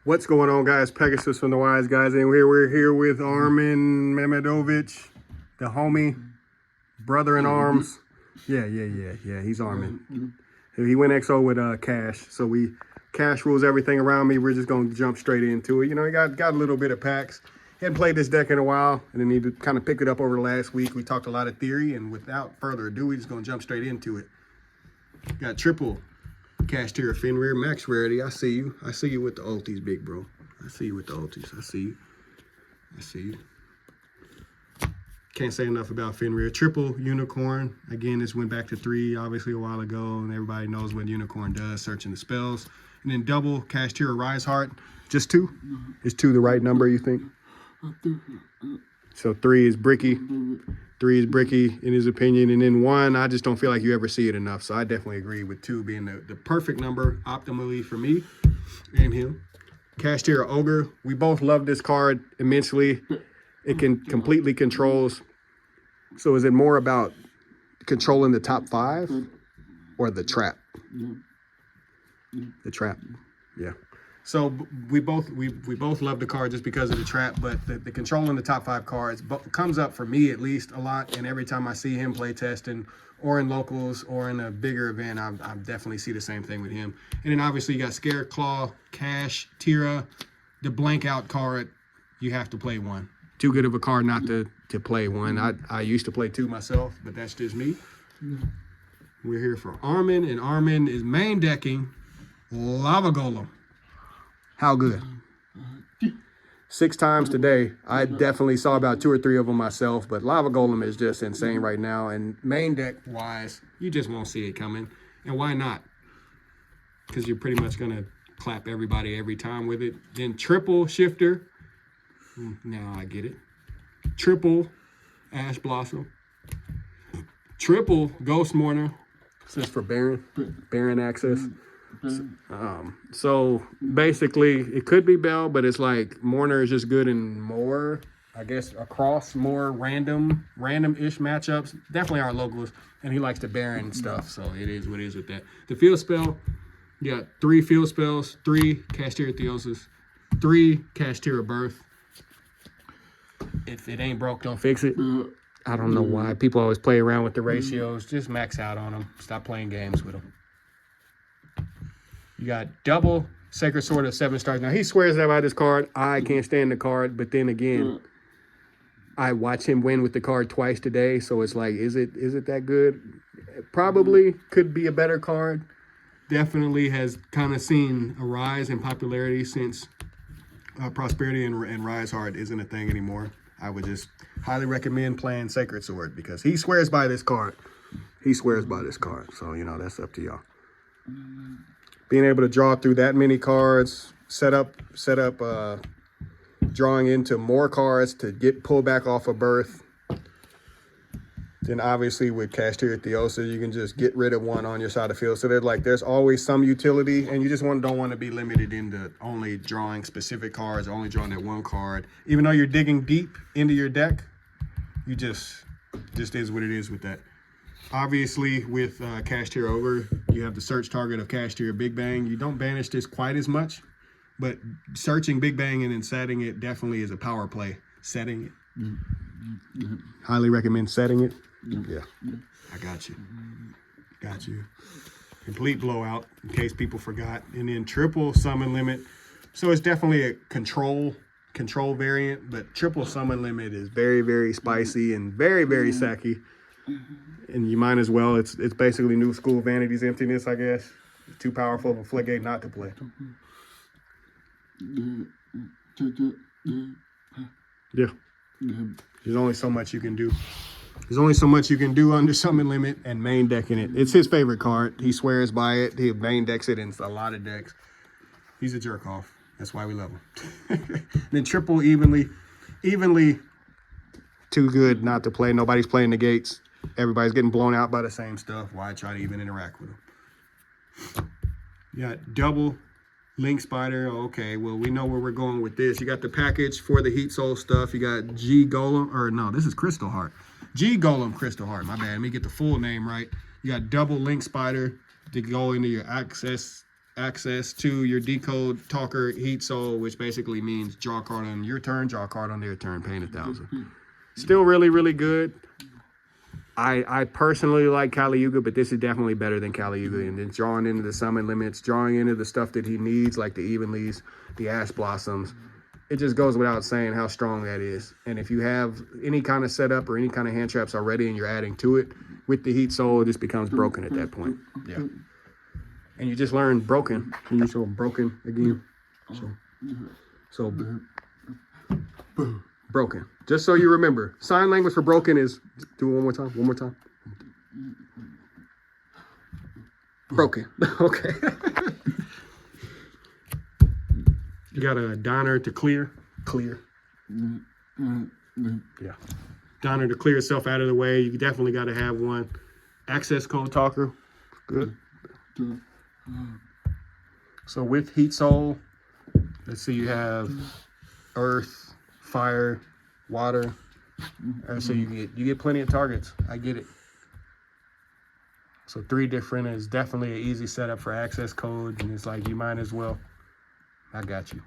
What's going on, guys? Pegasus from the Wise Guys, and we're here with Armin Mamedovich, the homie, brother in arms. Yeah, he's Armin. He went XO with Cash, so Cash rules everything around me. We're just gonna jump straight into it. You know, he got a little bit of packs. He hadn't played this deck in a while, and then he kind of picked it up over the last week. We talked a lot of theory, and without further ado, we're just gonna jump straight into it. Got triple Kashtira Fenrir max rarity. I see you. I see you with the ultis, big bro. I see you with the ultis. I see you. I see you. Can't say enough about Fenrir. Triple unicorn. Again, this went back to 3 obviously a while ago, and everybody knows what unicorn does, searching the spells. And then double Kashtira Rise Heart. Just 2? Is 2 the right number, you think? So 3 is bricky. 3 is bricky in his opinion, and then 1, I just don't feel like you ever see it enough. So I definitely agree with 2 being the perfect number optimally for me and him. Kashtira Ogre, we both love this card immensely. It can completely controls. So is it more about controlling the top 5 or the trap? The trap, yeah. So we both love the card just because of the trap, but the controlling the top 5 cards comes up for me at least a lot. And every time I see him play testing or in locals or in a bigger event, I definitely see the same thing with him. And then obviously you got Scare Claw, Kashtira, the blank out card. You have to play 1. Too good of a card not to play 1. I used to play 2 myself, but that's just me. We're here for Armin, and Armin is main decking Lava Golem. How good? 6 times today. I definitely saw about 2 or 3 of them myself, but Lava Golem is just insane right now. And main deck wise, you just won't see it coming. And why not? Because you're pretty much gonna clap everybody every time with it. Then triple Shifter. Now I get it. Triple Ash Blossom. Triple Ghost Mourner. This is for Baron access. So basically it could be Bell, but it's like Mourner is just good in more, I guess, across more random-ish matchups. Definitely our locals, and he likes the Baron stuff, so it is what it is with that. The field spell, you got 3 field spells, 3 Kashtira Theosis, 3 Kashtira Birth. If it ain't broke, don't fix it. I don't know why people always play around with the ratios. Just max out on them. Stop playing games with them. You got double Sacred Sword of 7 stars. Now, he swears that by this card. I can't stand the card. But then again, I watch him win with the card twice today. So it's like, is it that good? Probably could be a better card. Definitely has kind of seen a rise in popularity since Prosperity and Rise Heart isn't a thing anymore. I would just highly recommend playing Sacred Sword because he swears by this card. He swears by this card. So, you know, that's up to y'all. Being able to draw through that many cards, set up drawing into more cards to get pulled back off a birth. Then obviously with Kashtira Theosis, you can just get rid of 1 on your side of the field. So there's always some utility, and you just don't want to be limited into only drawing specific cards, only drawing that 1 card. Even though you're digging deep into your deck, you just is what it is with that. Obviously, with Kashtira Ogre, you have the search target of Kashtira Big Bang. You don't banish this quite as much, but searching Big Bang and then setting it definitely is a power play. Setting it. Highly recommend setting it. Yeah, I got you. Got you. Complete blowout, in case people forgot. And then triple summon limit. So it's definitely a control variant, but triple summon limit is very, very spicy and very, very sacky. And you might as well. It's basically new school Vanity's Emptiness, I guess. It's too powerful of a floodgate not to play. Yeah. There's only so much you can do. There's only so much you can do under summon limit and main decking it. It's his favorite card. He swears by it. He main decks it in a lot of decks. He's a jerk off. That's why we love him. Then triple evenly too good not to play. Nobody's playing the gates. Everybody's getting blown out by the same stuff. Why try to even interact with them? You got double Link Spider. Okay, well, we know where we're going with this. You got the package for the Heat Soul stuff. You got G Golem, or no, this is Crystal Heart. G Golem Crystal Heart, my bad. Let me get the full name right. You got double Link Spider to go into your access access to your decode talker heat soul, which basically means draw a card on your turn, draw a card on their turn, paying 1,000. Still really, really good. I personally like Kali Yuga, but this is definitely better than Kali Yuga. And then drawing into the summon limits, drawing into the stuff that he needs, like the Evenleys, the Ash Blossoms. It just goes without saying how strong that is. And if you have any kind of setup or any kind of hand traps already and you're adding to it, with the Heat Soul, it just becomes broken at that point. Yeah. And you just learn broken. Can you show broken again? So broken. Just so you remember. Sign language for broken is, do it one more time. One more time. Broken. Okay. You got a diner to clear. Clear. Yeah. Diner to clear itself out of the way. You definitely got to have one. Access code talker. Good. So with Heat Soul, let's see, you have earth, fire, water. So you get plenty of targets. I get it. So 3 different is definitely an easy setup for access code, and it's like you might as well. I got you.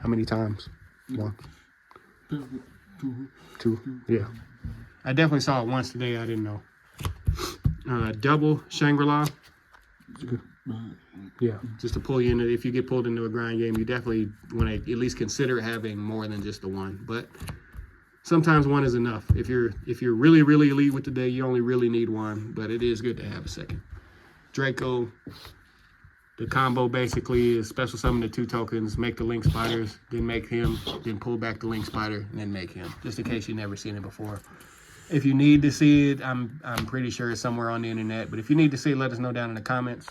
How many times? 1, 2. Yeah. I definitely saw it once today. I didn't know. Double Shangri-La. Yeah, just to pull you into, if you get pulled into a grind game, you definitely want to at least consider having more than just the one. But sometimes one is enough. If you're really, really elite with the day, you only really need one. But it is good to have a second. Draco. The combo basically is special summon the 2 tokens, make the Link Spiders, then make him, then pull back the Link Spider, and then make him. Just in case you've never seen it before. If you need to see it, I'm pretty sure it's somewhere on the internet. But if you need to see it, let us know down in the comments.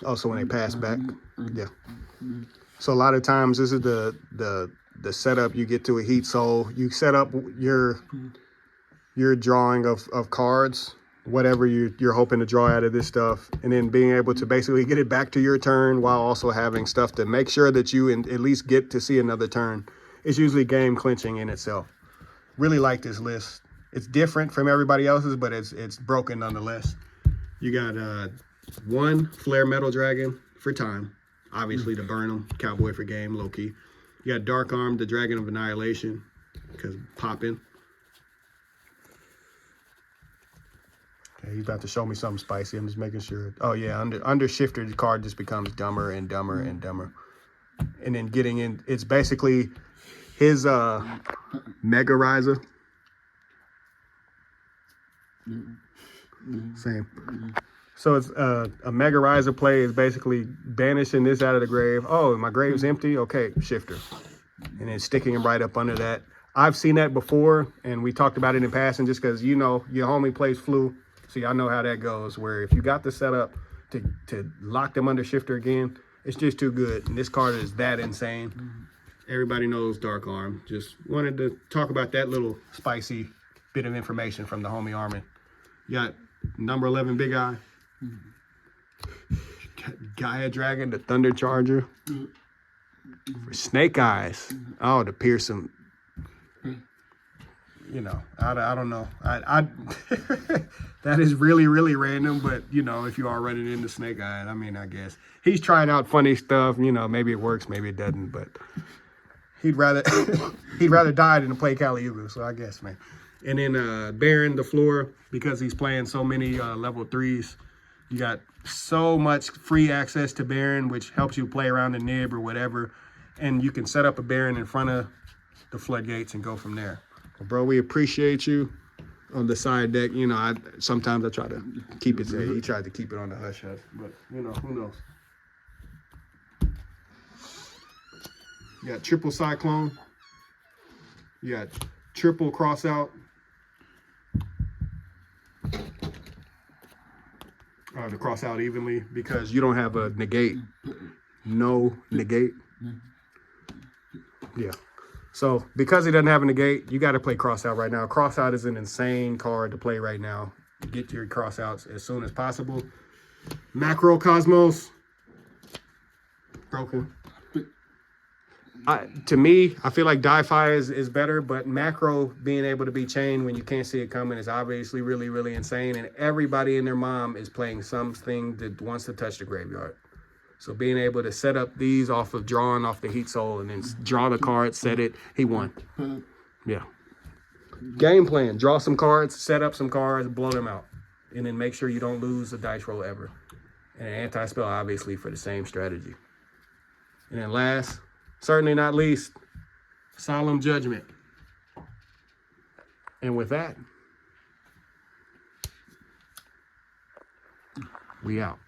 Also, when they pass back, yeah. So a lot of times, this is the setup you get to a Heat Soul. You set up your drawing of cards, whatever you're hoping to draw out of this stuff, and then being able to basically get it back to your turn while also having stuff to make sure that you at least get to see another turn. It's usually game clinching in itself. Really like this list. It's different from everybody else's, but it's broken nonetheless. You got 1 Flare Metal Dragon for time, obviously to burn them. Cowboy for game, low key. You got Dark Arm, the Dragon of Annihilation, because popping. Okay, he's about to show me something spicy. I'm just making sure. Oh yeah, under Shifter, the card just becomes dumber and dumber and dumber. And then getting in, it's basically his Mega Riser. Same. So it's a Mega Riser play is basically banishing this out of the grave. Oh, my grave's empty? Okay, Shifter. And then sticking him right up under that. I've seen that before, and we talked about it in passing just because, you know, your homie plays Flu. So y'all know how that goes, where if you got the setup to lock them under Shifter again, it's just too good. And this card is that insane. Everybody knows Dark Arm. Just wanted to talk about that little spicy bit of information from the homie Armin. You got number 11 Big Eye. Gaia Dragon, the Thunder Charger. For Snake Eyes. Oh, to pierce him. You know, I don't know. I that is really, really random, but, you know, if you are running into Snake Eyes, I mean, I guess. He's trying out funny stuff, you know, maybe it works, maybe it doesn't, but he'd rather die than to play Kali Yuga, so I guess, man. And then Baron, the floor, because he's playing so many level 3s, you got so much free access to Baron, which helps you play around the nib or whatever, and you can set up a Baron in front of the floodgates and go from there. Well, bro, we appreciate you on the side deck. You know, sometimes I try to keep it there. He tried to keep it on the hush-hush, but, you know, who knows? You got triple Cyclone. You got triple Crossout. To cross out evenly because you don't have a negate. No negate. Yeah. So because he doesn't have a negate, you got to play Crossout right now. Crossout is an insane card to play right now. Get your Crossouts as soon as possible. Macro Cosmos. Broken. To me, I feel like die-fi is better, but macro being able to be chained when you can't see it coming is obviously really, really insane. And everybody and their mom is playing something that wants to touch the graveyard. So being able to set up these off of drawing off the heat soul and then draw the card, set it, he won. Yeah. Game plan, draw some cards, set up some cards, blow them out. And then make sure you don't lose a dice roll ever. And anti-spell, obviously, for the same strategy. And then last, certainly not least, solemn judgment. And with that, we out.